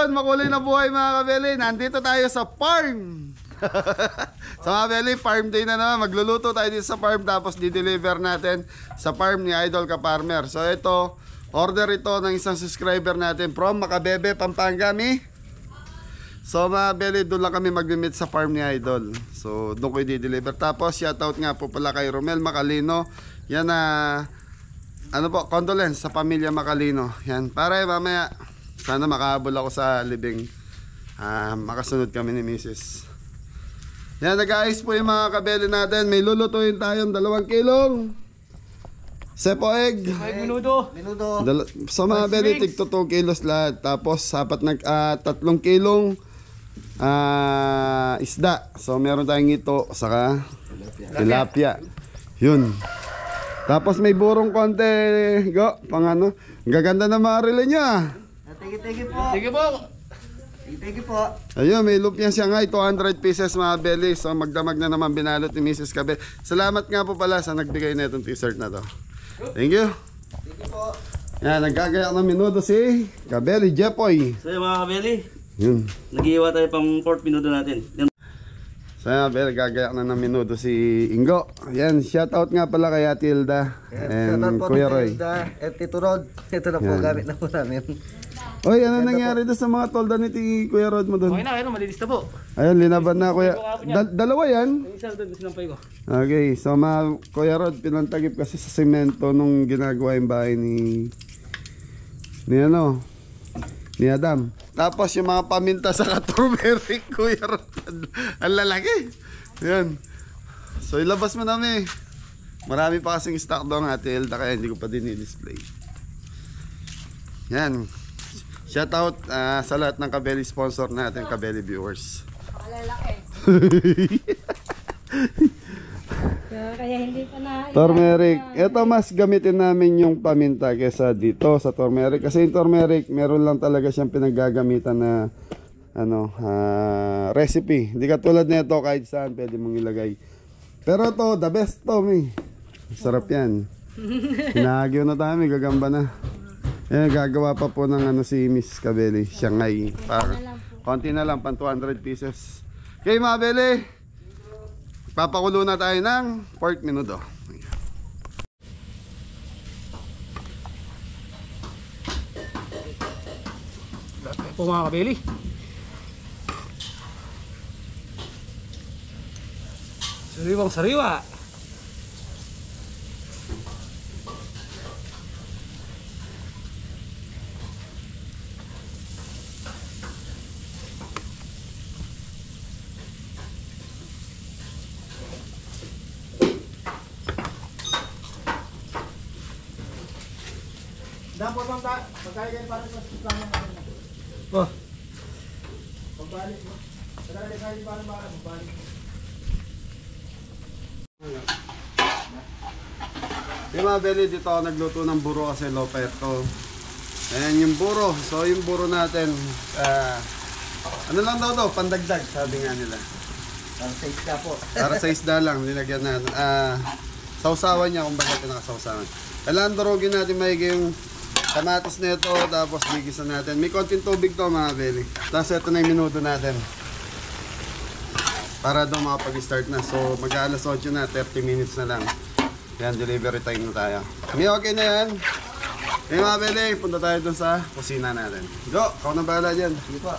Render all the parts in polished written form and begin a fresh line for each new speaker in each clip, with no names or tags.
Ayun, makulay na buhay mga kabeli. Nandito tayo sa farm. So mga kabeli, farm day na naman. Magluluto tayo dito sa farm, tapos di-deliver natin sa farm ni Idol Ka Farmer. So ito, order ito ng isang subscriber natin from Makabebe, Pampanga. So mga kabeli, doon lang kami mag-meet sa farm ni Idol. So doon ko i-deliver. Tapos shoutout nga po pala kay Romel Macalino. Yan na ano po, condolence sa pamilya Macalino. Yan, pare mamaya sana makahabol ako sa libing. Makasunod kami ni Mrs. Yan, nag-ayos po yung mga kabeli natin. May lulutuin tayong 2 kilong sepo egg.
Minudo.
So mga kabeli, tig 2 kilos lahat. Tapos sapat 3 kilong isda. So meron tayong ito saka tilapia. Yun. Tapos may burong konti. Go, pang ano. Gaganda na mga relo niya.
Thank you po.
Ayun, may loop niya siya nga. 200 pieces mga belly. So magdamag na naman binalot ni Mrs. Kabel. Salamat nga po pala sa nagbigay na itong t-shirt na to. Thank you.
Thank you po.
Yan, nagkagayak ng minuto si Kabeli Jepoy.
So yung mga kabeli,
Yun.
nag-iiwa tayo pang 4 minuto natin.
So yan, gagayak na ng minuto si Ingo. Yan, shoutout nga pala kay Ate Hilda and Kuya Roy.
Tito Rod. Ito na po, gamit na po namin.
Oy, ano nangyari doon sa mga tolda ni Kuya Rod mo doon?
Okay na, malinis na po.
Ayun, linaban na Kuya. Dalawa yan?
Isa doon, sinampay ko.
Okay, so Kuya Rod, pinantagip kasi sa semento nung ginagawa yung bahay ni Adam. Tapos yung mga paminta sa turmeric, Kuya Rod, ang lalaki. Yan. So ilabas mo namin. Marami pa kasing stock doon Ate Hilda, kaya hindi ko pa din i-display. Yan. Shoutout sa lahat ng Kabeli sponsor natin, Kabeli viewers.
Malalaki. Kaya hindi pa na
Turmeric. Ito mas gamitin namin yung paminta kaysa dito sa turmeric. Kasi yung turmeric, meron lang talaga siyang pinaggagamitan na recipe. Hindi katulad nito kahit saan pwede mong ilagay. Pero to, the best to, sarap yan. Hinahagyo na tayo, gagamba na. Eh, gagawa pa po ng si Miss Kabeli, Shanghai. Konti na lang, pan 200 pieces. Okay mga Beli, papakulo na tayo ng pork minuto.
Po mga kabeli. Sariwang sariwa. Dapat lang ta, magkaya para sa plano natin. Oh. Pagbalik mo. Talaga kayo para magbalik.
Yung mga Beli, dito ako nagluto ng buro kasi low fat to. Ayan yung buro. So yung buro natin, ano lang daw to, pandagdag, sabi nga nila.
Para sa isda po.
Para sa isda lang, nilagyan natin. Sausawan niya kung bakit pinakasausawan. Kailangan durugin natin maigi yung kamatis na ito, tapos gigisan natin. May konting tubig to mga Beli. Tapos ito na yung minuto natin. Para daw makapag-start na. So mag-aalas 8 na, 30 minutes na lang. Yan, delivery time na tayo. May okay na yan. Okay mga Beli, punta tayo dun sa kusina natin. Go, ikaw na bahala dyan. Sige pa.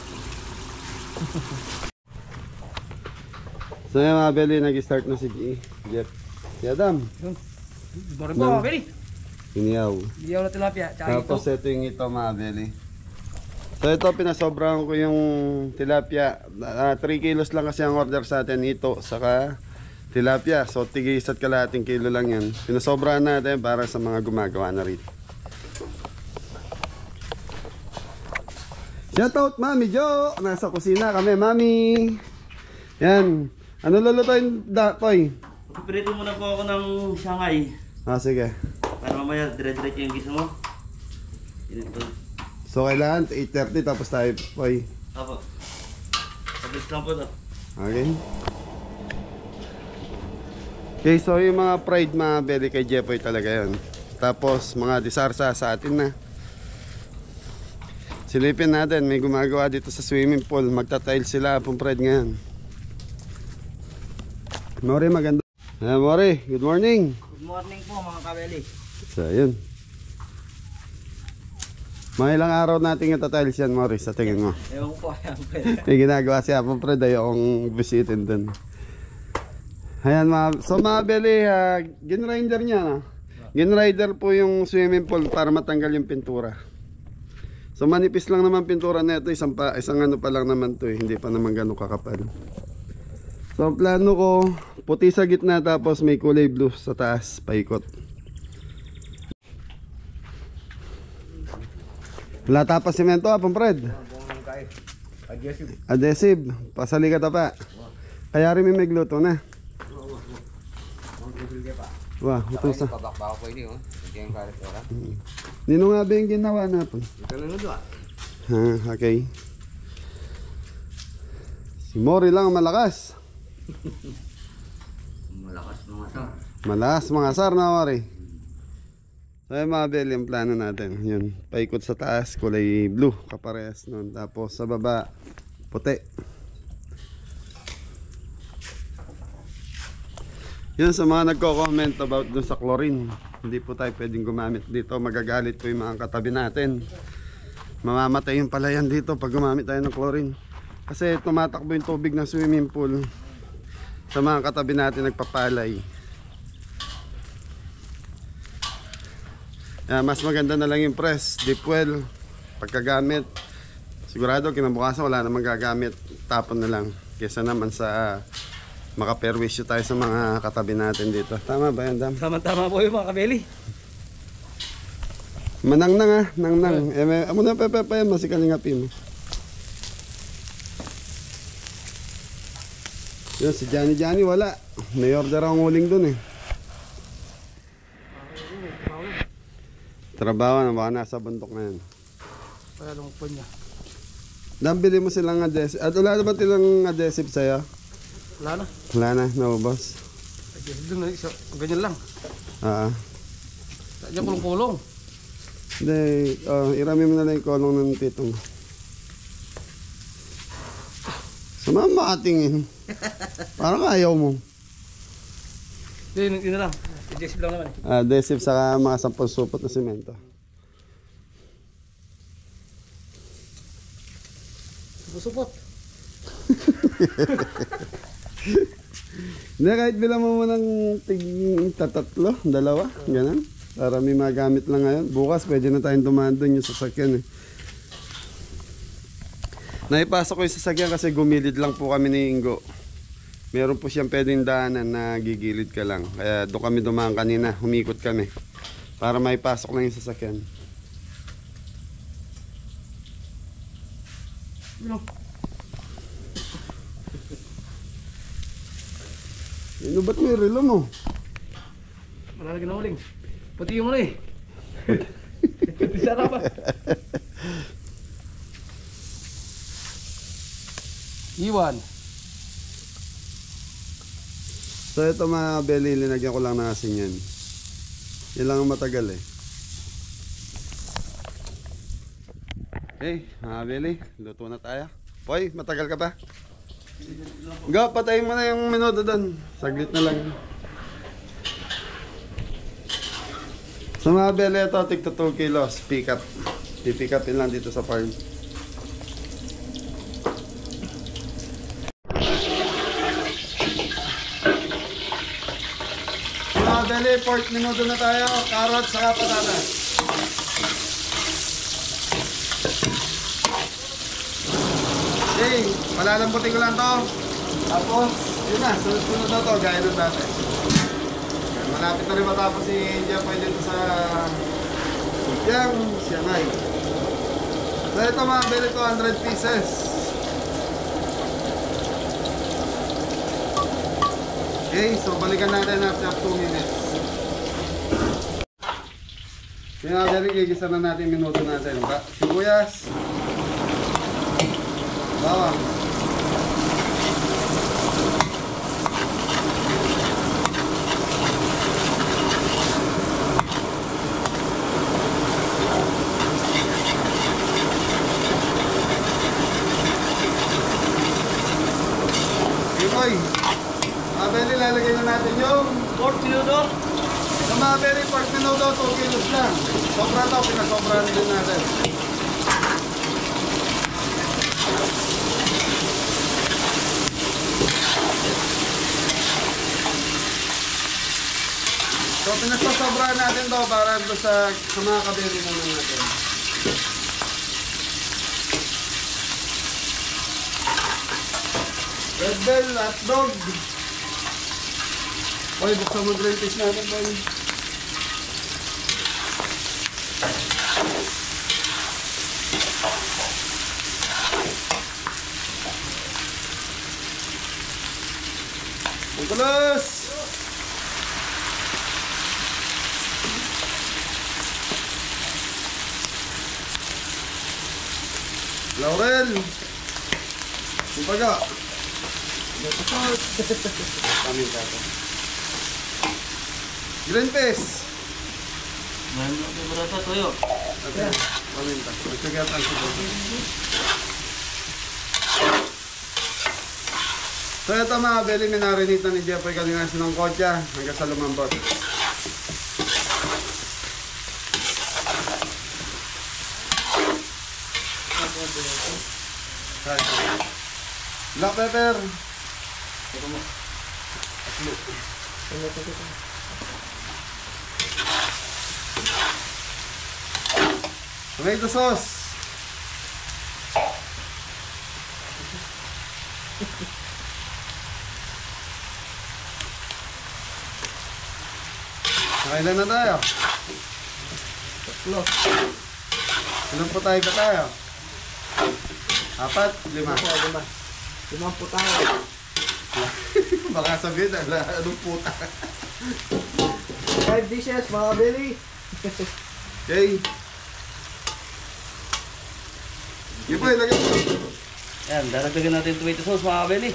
So yan mga Beli, nag-start na si Jeff. Si Adam.
Dorin po mga kabeli.
Iniyaw.
Iyaw na tilapia.
Tapos ito yung ito mga Beli. So ito pinasobrahan ko yung tilapia. 3 kilos lang kasi ang order sa atin ito saka tilapia. So tig-1 kalahating kilo lang yan. Pinasobrahan natin para sa mga gumagawa na rito. Shoutout Mami Jo. Nasa kusina kami Mami. Yan. Ano lulutuin Toy?
Pipilitin muna po ako ng Shanghai.
Sige.
Para mamaya, dire-diretso yung gisa mo. Ito.
So kailangan 8:30 tapos tayo Toy.
Apo. Pabilis lang po ito.
Okay. Okay, so yung mga fried mga Beli kay Jepoy talaga yun. Tapos mga disarsa sa atin na. Silipin natin, may gumagawa dito sa swimming pool. Magta-tile sila, Pumpred ngayon. Mori, maganda. Mori, good morning.
Good morning po mga kabeli.
So, yun. Mga ilang araw natin ita-tiles yan, Mori, sa tingin mo.
Ewan ko po, ayan po.
May ginagawa siya, Pumpred, ayokong bisitin dun. Ayan, so mga beli, ginrider niya, no? Ginrider po yung swimming pool para matanggal yung pintura. So manipis lang naman pintura na ito, isang ano pa lang naman to eh, hindi pa naman gano'ng kakapal. So ang plano ko, puti sa gitna tapos may kulay blue sa taas, paikot. Wala tapos semento ha, Pumpred? Adhesive, pasali ka pa. Kaya rin may magluto na. Wah, ito sa.
Pabak-baka po ini, oh. Ito yung karestora.
Nino nga ba yung ginawa natin?
Ito na nudwa.
Okay. Si Mori lang ang malakas.
Malakas mga sa.
Malakas mga sar na, Mori. So yung mga bel, yung plano natin. Yun, paikot sa taas, kulay blue, kaparehas nun. Tapos sa baba, puti. Yun sa mga nagko-comment about dun sa chlorine. Hindi po tayo pwedeng gumamit dito. Magagalit po yung mga katabi natin. Mamamatay yung palayan dito pag gumamit tayo ng chlorine. Kasi tumatakbo yung tubig ng swimming pool. Sa mga katabi natin nagpapalay. Mas maganda na lang yung press, deep well, pagkagamit. Sigurado kinabukasan wala namang gagamit. Tapon na lang. Kesa naman sa makaperwisyo tayo sa mga katabi natin dito. Tama ba yan, Dam?
Tama-tama po yung mga kabeli.
Manang-nang ha, nang-nang. Amo na pepe mo, si kalingapi mo. Yun, si Johnny wala. May order akong uling dun eh. Trabaho na, baka nasa bundok na yan.
Para lang po niya.
Dam, bili mo silang adhesive. At wala na ba tilang adhesive sa'yo?
Wala na.
Wala na, naubos.
Doon na isa. Ganyan lang. Diyan kulong-kulong.
Hindi, irami mo na lang yung kolong ng titong. Sumama katingin. Parang ayaw mo.
Yun na lang. Adjective lang naman.
Adhesive sa mga 10 supot na semento.
Supot.
Hindi, kahit bilang mo ng tatlo, dalawa, ganun. Para may magamit lang ngayon. Bukas pwede na tayong dumaan doon yung sasakyan eh. Naipasok ko yung sasakyan kasi gumilid lang po kami ni Ingo. Meron po siyang pwedeng daanan na gigilid ka lang. Kaya doon kami dumaan kanina, humikot kami. Para maipasok lang yung sasakyan. Ano ba't may relo mo?
Malalagyan na uling. Pati yung ano eh. Sarap ah. Iwan.
So ito mga belly, linagyan ko lang ng asin yan. Yan lang ang matagal eh. Okay, mga belly, luto na tayo. Poy, matagal ka pa? Go, patayin mo na yung minuto doon. Saglit na lang. Sa mga belly, ito, tigto 2 kilos. Pick up. Pipick upin lang dito sa farm. Mga belly, 4 minuto na tayo. Carrots saka patatas. Okay, malalambutin ko lang to. Tapos, yun na, sunod na to, gaya ng dati. Malapit na rin matapos si Japoy dito sa Sukyang, Siangay. So ito mga bili ko, 100 pieces. Okay, so balikan natin after 2 minutes. Yung mga bili, gigisa na natin minuto natin. Sibuyas. Bawang. mga very pork minuto, 2 kilos lang. Sobra to, pinasobrahan din natin. So pinasosobrahan natin to para doon sa mga kabili muna natin. Red Bell, hotdog. Boy, buksan mo green fish natin, boy. Mangkulos! Laurel! Simpaga! Paminta ito. Green fish!
Meron ko ba ito, tuyo?
Okay, paminta. Magkagatan sa ito. So ito mga beli, minarinate na ni Jeffoy kanina sinong kotya hanggang sa lumambot. Black pepper. Tomato sauce. Nakailan na tayo? Tatlo. Ilan po tayo ka tayo? 4, 5.
Lima. Limang po tayo.
Baka sabihin na, anong puta.
5 dishes, mga belly.
Okay. Yung po, ilagay mo.
Yan, daragdagan natin tomato sauce mga kabeli.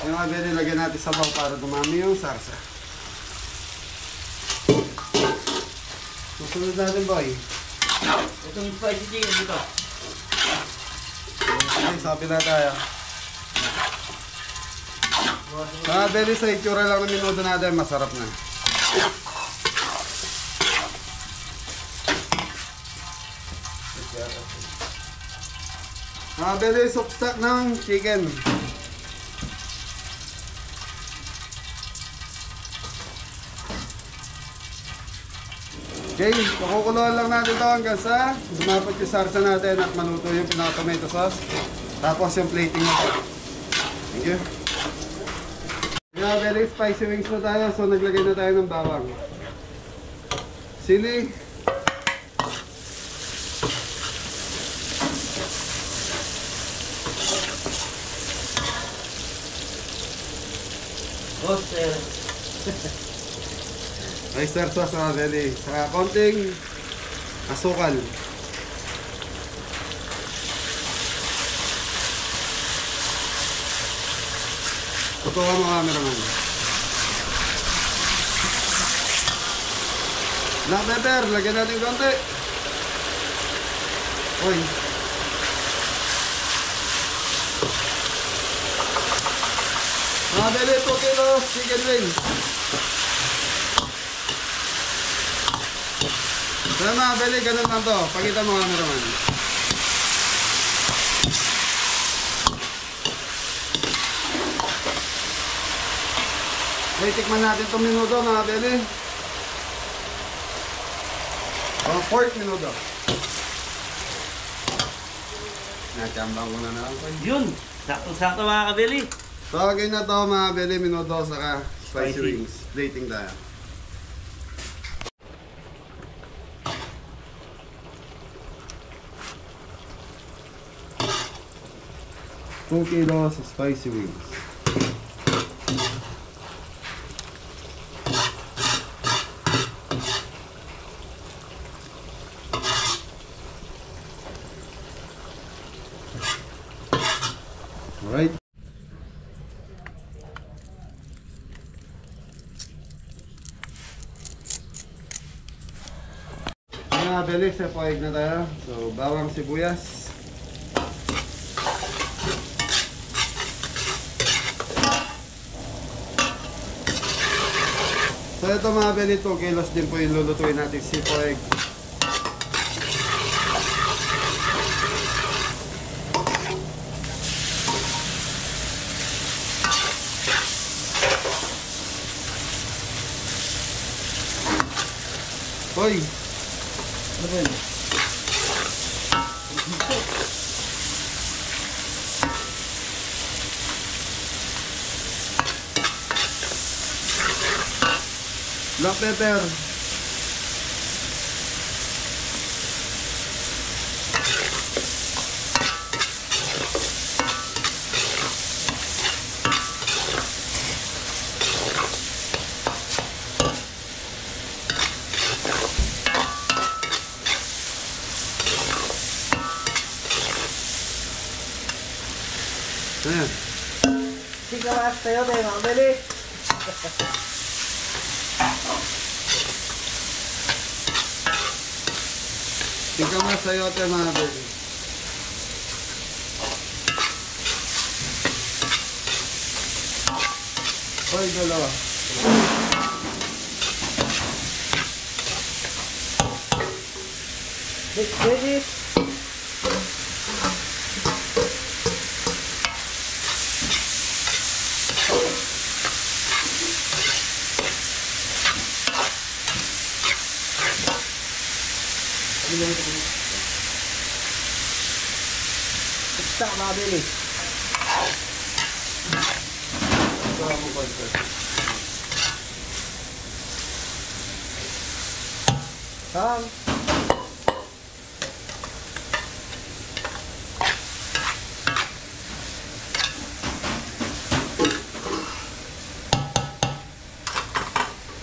Yung mga bili, lagyan natin sabaw para dumami yung sarsa. Susunod natin, boy.
Itong spicy chicken dito.
Okay, sabi na tayo. Mga bili, sa itsura lang ng minuto natin, masarap na. Mga bili, soup stock ng chicken. Okay, pakukuluan lang natin ito hanggang sa dumapot yung sarsa natin at maluto yung pinaka-tomato sauce. Tapos yung plating natin. Thank you. Kaya very spicy wings na tayo, so naglagay na tayo ng bawang. Sili.
Oyster.
Oyster sauce mga belly. Saka konting asukal. Tutuwa mo cameraman. Black pepper, lagyan natin konti. Oy. Mga belly, 2 kilos chicken wings. Kaya mga beli, ganun lang to. Pakita mo cameraman. Okay, tikman natin itong minuto mga beli. O, 4 minuto. Nachambang ko na lang.
Yun, sakto-sakto mga kabeli.
So, again na to mga beli, minuto saka spicy
Spicy.
wings. Plating tayo. 2 kilos spicy wings. Alright. Beli, sa poig na tayo. So, bawang sibuyas. So, ito mga Beli, 2 kilos din po yung lulutuin natin si poig. Hoy! Ano ba yun? Black pepper. Ayan.
Sige mas tayo tayo mga beli.
Tingka mas sayote mga Beli. Hoy, dalawa.
Ready? Basta mga beli.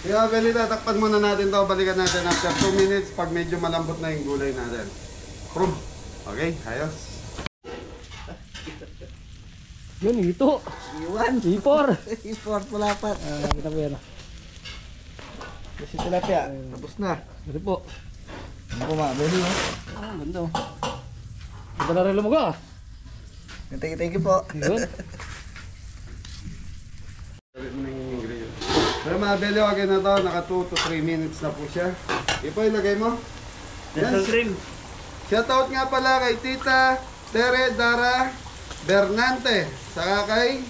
Kaya Beli, tatakpan muna natin to. Balikan natin after 2 minutes pag medyo malambot na yung gulay natin. Prum. Okay, ayos.
Yun, ito. Iwan. Ipor.
Import pula pat.
Kita mo yan.
Kasi tilapia. Tapos na.
Ito po.
Ano po mga beli mo?
Ganda. Ganda na rin lumaga.
Thank you po.
Yun.
Pero mga Beli, okay na to. Naka 2 to 3 minutes na po siya. Ipo, ilagay mo.
Nestle cream.
Shoutout nga pala kay Tita Tere Dara Bernante. Saka kay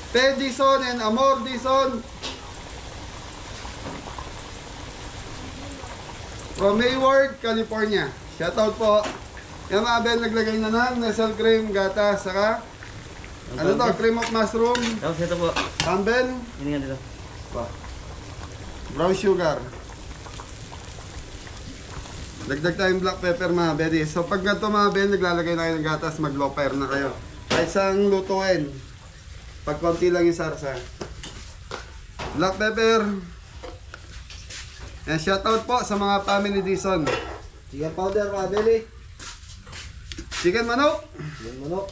Pedison and Amor Dison from Hayward, California. Shoutout po. Yan mga Bel, naglagay na ng Nestle cream, gata, saka ano to, cream of mushroom,
Tapos ito po.
Campbell,
Hiningan dito.
brown sugar. Dagdag tayong black pepper mga Bedi. So pag ganito mga Bedi, naglalagay na kayo ng gatas, mag low fire na kayo. Kahit saan lutuin. Pag konti lang yung sarsa. Black pepper. And shoutout po sa mga family Dison.
Chicken powder mga beli.
Chicken manok.
Yan manok.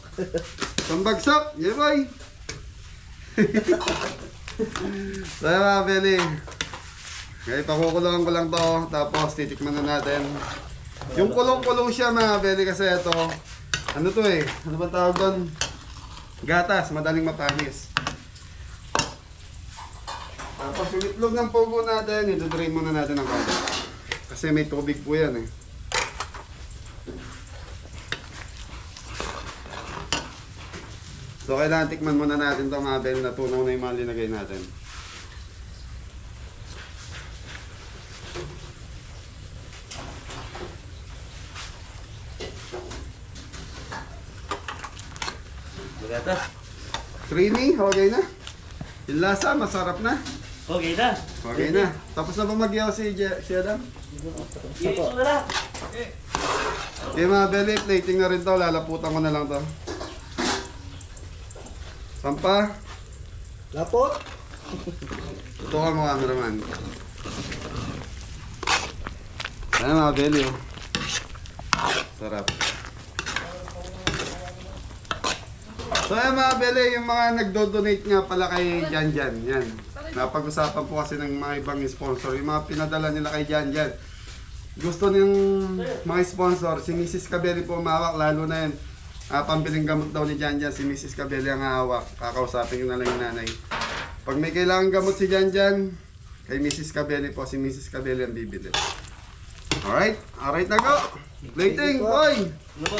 Pambagsak. Yeah boy. So yun mga Bedi. Okay, pakukulungan ko lang to. Tapos titikman na natin. Yung kulong-kulong siya mga Bedi kasi ito. Ano to eh? Ano ba tawag doon? Gatas. Madaling mapanis. Tapos yung itlog ng pugo natin, ito-drain muna natin ng kape. Kasi may tubig po yan eh. So kailangan tikman muna natin itong mga Bel na tunaw na yung mga linagay natin.
Magatas.
Creamy, okay na. Yung lasa, masarap na.
Okay na.
Okay na. Tapos na ba magyaw si Adam?
Ito na lang.
Okay mga Beli, plating na rin to. Lalaputan ko na lang to. Sampa.
Lapot.
Ito ka mo cameraman. Ayan mga Beli oh. Sarap. So ayan mga Beli, yung mga nagdo-donate nga pala kay Jan Jan. Yan. napag-usapan po kasi ng mga ibang sponsor, yung mga pinadala nila kay Jan Jan. Gusto ng mga sponsor, si Mrs. Cabelli po umawak, lalo na yun. Pambiling gamot daw ni Jan Jan, si Mrs. Cabelli ang hawak. Kakausapin ko na lang yung nanay. Pag may kailangan gamot si Jan Jan, kay Mrs. Cabelli po, si Mrs. Cabelli ang bibili. Alright na go! Plating, boy!
Ano po?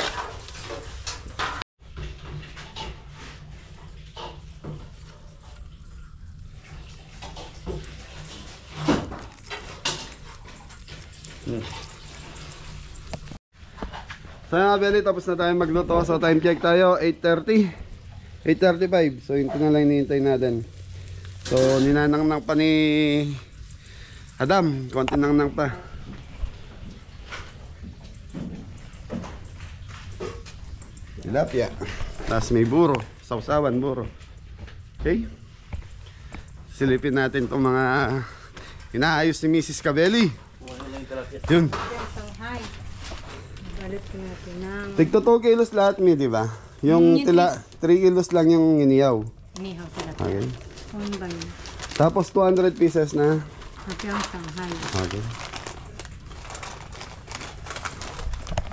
So mga Belly, tapos na tayo magluto. So time check tayo, 8:30 8:35. So yun na lang hinihintay natin. So ninanang pa ni Adam, konti nang pa. Tilapia. Tapos may buro, sausawan buro. Okay? Silipin natin itong mga inaayos ni Mrs. Cabelli. Yun.
Shanghai. Balit ko natin ng
Tigto 2 kilos lahat mi, di ba? Yung tila 3 kilos lang yung iniyaw.
inihaw sila.
Okay.
Kung ba yun?
Tapos 200 pieces na.
Hapiang Shanghai.
Okay.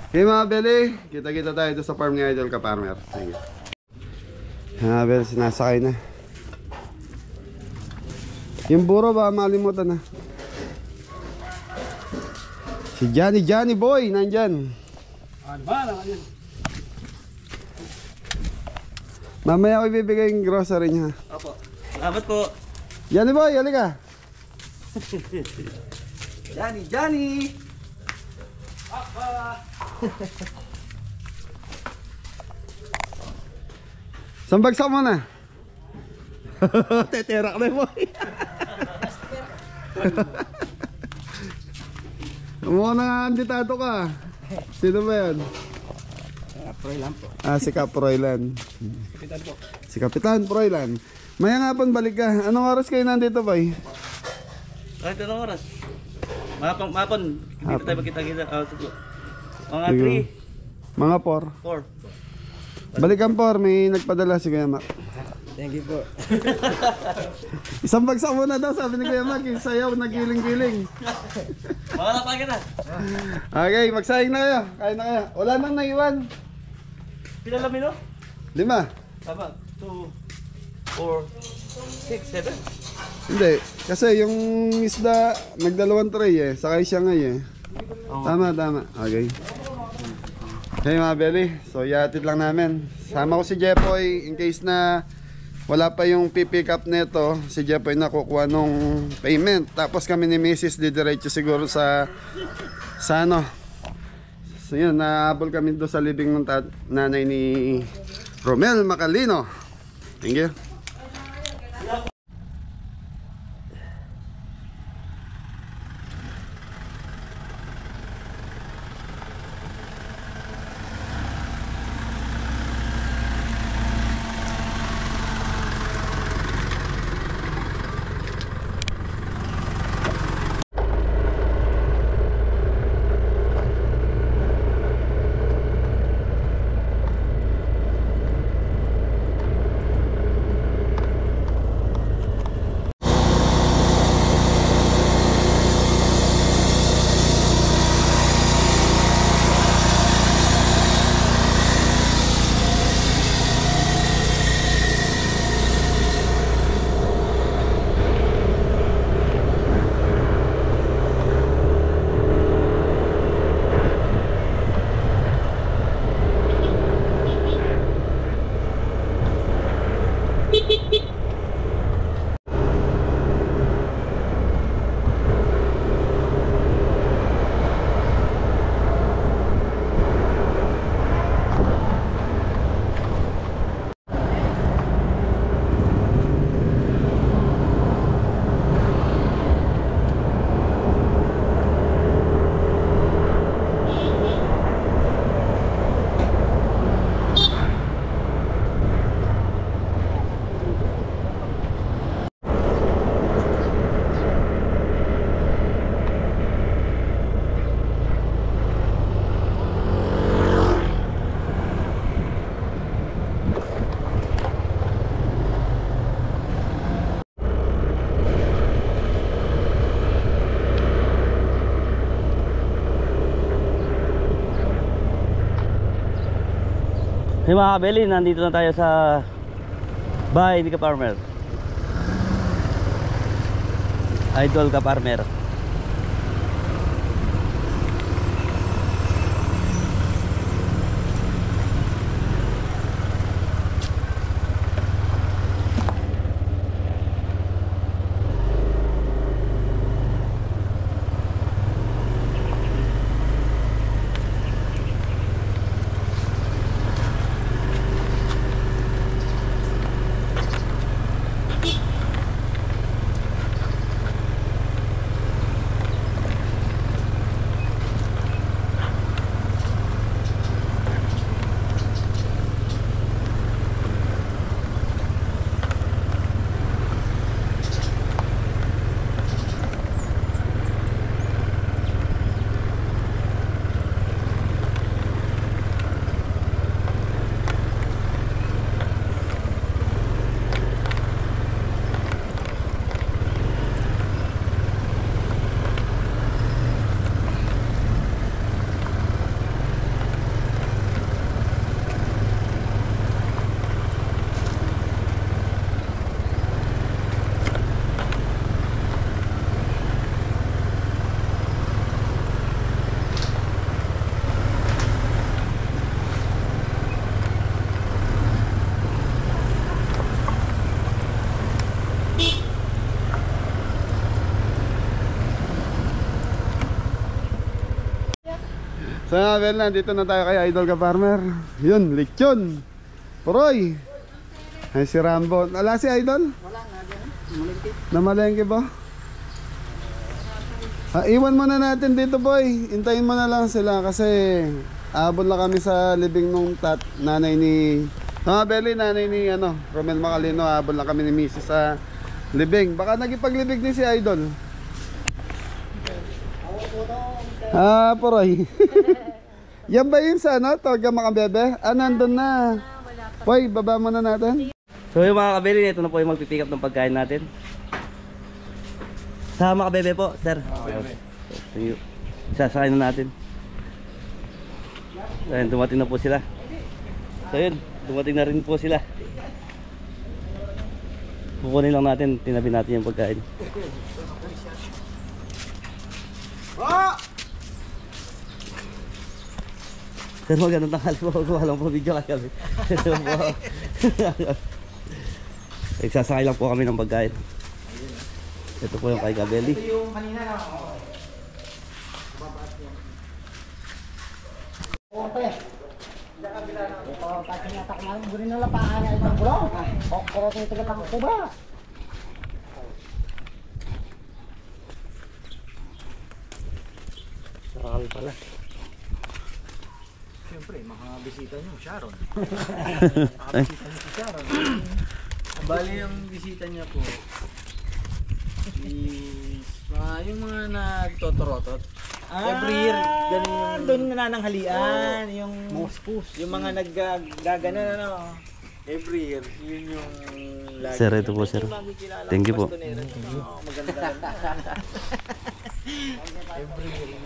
Okay mga Beli, kita-kita tayo doon sa farm ni Idol Ka Farmer. Sige. Mga Beli, sinasakay na. Yung buro ba malimutan na? Si Johnny boy, nandyan. Mamaya ko ibibigay yung grocery niya.
Opo. Salamat po.
Johnny boy, halika.
Johnny!
Sambagsak mo na. Teterak na boy. Mukha na anditado ka. Sino ba yan?
Froilan po.
Si Kap Froilan.
Kapitan po.
Si Kapitan Froilan. Maya nga pon balik ka. Anong oras kayo nandito boy?
Kahit anong oras. Mapon. Dito tayo magkita-kita. Sige. Mga
Sige.
3,
Mga
4.
4. Balikan 4. May nagpadala si Kuya Mac.
Thank you po.
Isang bagsak muna daw sabi ni Kuya Mac. Yung sayaw nagiling-giling.
Mga napagin na.
Okay, magsayang na kayo. Kain na kayo. Wala nang naiwan.
Pinalamin o?
5.
Tama. 2, 4, 6, 7.
Hindi. Kasi yung isda, nagdalawang tray eh. Sakay siya ngayon eh. Tama. Okay. Okay mga Belly. So ihatid lang namin. Sama ko si Jepoy in case na wala pa yung pipick up neto. Si Jepoy nakukuha nung payment. Tapos kami ni Mrs. didiretso siguro sa ano. So yun, nahabol kami doon sa living ng nanay ni Romel Macalino. Thank you.
Hey mga kabeli, nandito na tayo sa bahay ni Ka-Farmer. Idol Ka-Farmer.
So well, nandito na tayo kay Idol Ka-Farmer. Yun, lechon. Puroy. Ay si Rambo. Wala si Idol?
Wala nga dyan.
Namalengke ba? Iwan mo na natin dito boy. Hintayin mo na lang sila kasi abot lang kami sa libing nung nanay ni Belly, nanay ni Romel Macalino. Abot lang kami ni Mrs. sa libing. Baka nagipaglibig ni si Idol. Puroy. Yan ba yun sa Tawag ka makabebe? Nandun na. Boy, baba muna natin.
So yung mga kabeli, ito na po yung magpipick up ng pagkain natin. Sama ka bebe po, sir. Thank you. Sasakay na natin. Ayun, dumating na po sila. So yun, dumating na rin po sila. Kukunin lang natin, tinabi natin yung pagkain. Sir, magandang tanghali po. Kuha lang po video kami. Nagsasakay lang po kami ng pagkain. Ito po yung kay Kabeli.
Ito yung kanina na. Ope. Ito, kasi natak na. Gurin na lang paan na ibang bulong. Pero ito yung tagatang ko ba?
Sarakal pala.
Siyempre, mga bisita nyo, Sharon. Mga bisita nyo si Sharon.
Bali yung bisita niya po is yung mga nagtotorotot. Every year, ganun yung...
Doon nananghalian, yung...
Yung mga naggaganon every year, yun yung... Lagi.
Sir, ito po sir. Thank you po.
Maganda lang. Every year.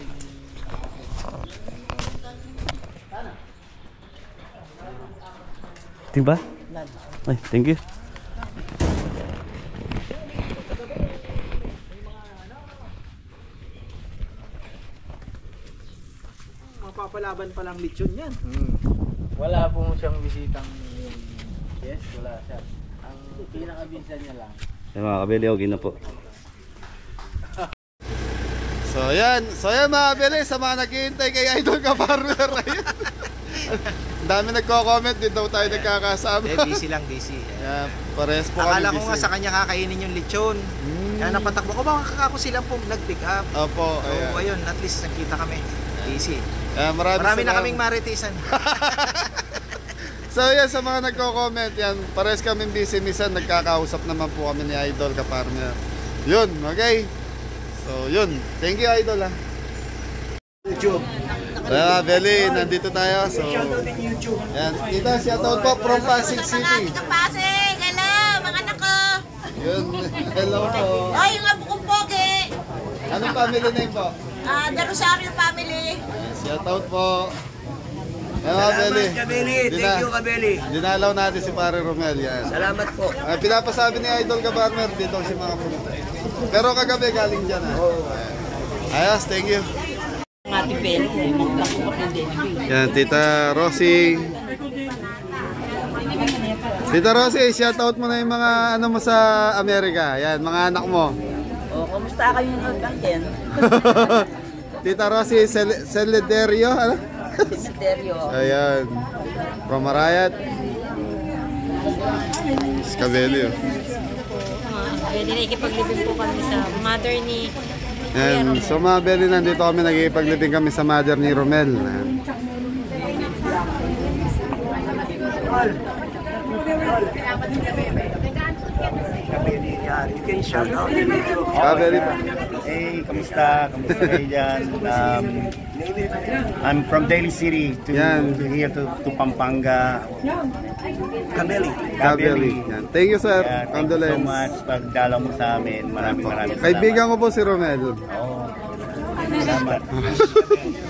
Ting ba? Ay, thank you.
Mapapalaban pa lang lechon yan.
Wala po siyang bisitang yes, wala siya. Ang pinaka-binsan niya lang.
Ay, mga Kabeli, okay na po.
So yan mga Kabeli, sa mga naghihintay kay Idol Ka-Farmer. Ang dami nagko-comment, din daw tayo nagkakasama.
Busy lang, busy.
Yeah, pares po kami
Akala ko
busy.
nga sa kanya kakainin yung lechon. Kaya napatakbo ko, baka kakako sila po nag-pick up.
Opo,
So ayun, at least nakita kami. Busy.
marami
na kaming maritisan.
So yan, sa mga nagko-comment, yan, pares kaming busy. Minsan nagkakausap naman po kami ni Idol Ka-Farmer. Yun, okay? So yun, thank you Idol ha.
YouTube.
Belly, nandito tayo. So, yan, kita shoutout po from Pasig City.
Pasig! Hello, mga anak ko!
Yun, hello po.
Ay, yung abo kong pogi!
Anong family name po?
The Rosario family.
Shoutout po. Yan mga Kabeli.
Kabeli. Thank you, Kabeli.
Dinalaw natin si Pare Romel. Yan.
Salamat po.
Pinapasabi ni Idol ka Farmer dito si mga pumunta. Pero kagabi galing dyan ha. Ayos, thank you. Yan, Tita Rosie. Tita Rosie, shoutout mo na yung mga ano mo sa Amerika. Yan, mga anak mo.
Kumusta kayo ng kantin?
Tita Rosie Celederio, ano?
Misteryo.
Ayan. From Arayat. Cabello.
Pwede na ikipaglibing po kami sa mother ni
Yan. So mga Beli, nandito kami nag-ipaglibing kami sa mother ni Romel. Ayan.
You can shout out.
Kabeli pa.
Hey, kamusta? Kamusta kayo dyan? I'm from Daly City to here to Pampanga.
Kabeli.
Kabeli. Yan. Thank you sir.
Yeah, thank you so
Condolence.
much pagdalaw mo sa amin. Maraming salamat.
Kaibigan ko po si Romel.
Oo. Salamat.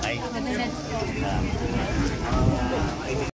Ay.